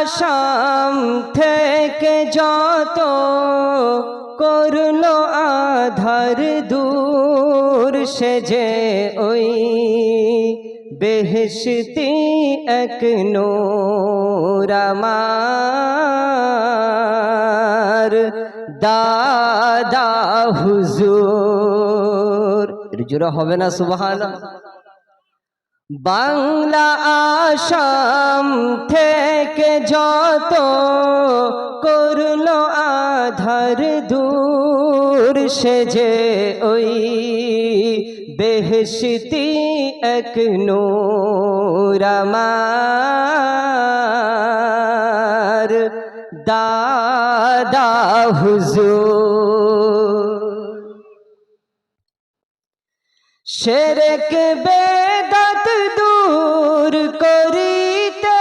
আসাম থেকে যত করলো আধার দূর, সে যে ওই বেহেশতি এক নূর আমার দাদা হুজুর। জোরে হবে না সুবহানাল্লাহ? বাংলা আসাম থেকে যত করলো আধার দূর, সে যে ওই বেহেশতি এক নূর আমার দাদা হুজুর। শিরক বেদাত দূর করিতে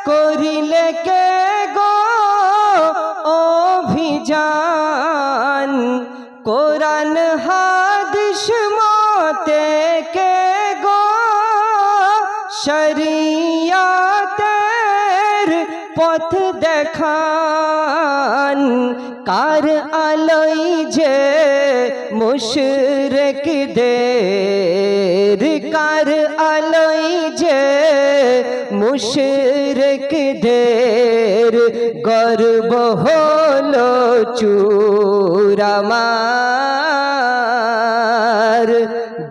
করিলে কে গো অভিযান, কোরআন হাদিস মতে কে গো শরিয়াতের পথ দেখান, কার আলোই যে মুশরিকদের, কার আলোই যে মুশরিকদের গর্ব হলো চূর আমার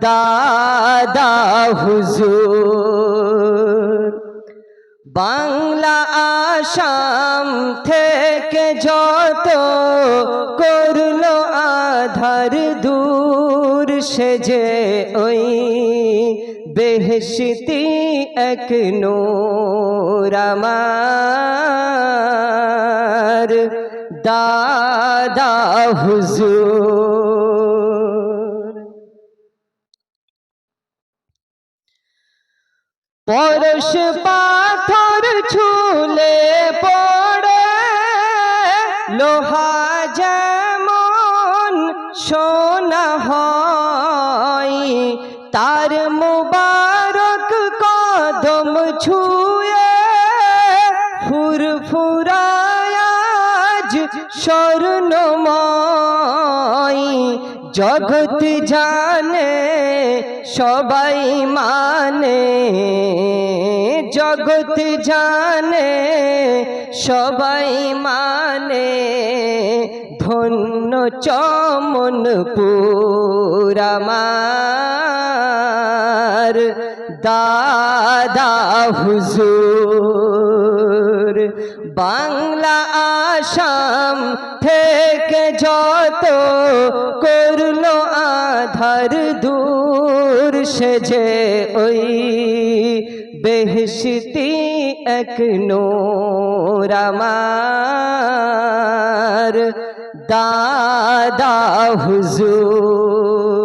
দাদা হুজুর। বাংলা আসাম থেকে যত করলো আধার দূর, সে যে ওই বেহেশতি এক নূর আমার দাদা হুজুর। পরশ পাথর ছুলে পড়ে লোহা যেমন সোনা হয়, তার মুবারক কদম ছুঁয়ে ফুরফুরায় আজ স্বর্ণময়, জগৎ জানে সবাই মানে, জগৎ জানে সবাই মানে, ধন্য চমনপুর আমার দাদা হুজুর। বাংলা আসাম থেকে যত করলো আধার দূর, সে যে ওই বেহেশতি এক নূর আমার দাদা হুজুর।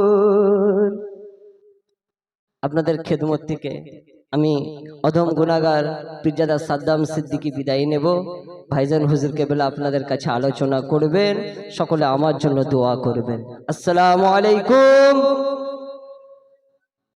আপনাদের খেদমত থেকে আমি অধম গুনাহগার পীরজাদা সাদ্দাম সিদ্দিকী বিদায় নেব। ভাইজান হুজুর কেবলা আপনাদের কাছে আলোচনা করবেন, সকলে আমার জন্য দোয়া করবেন। আসসালামু আলাইকুম।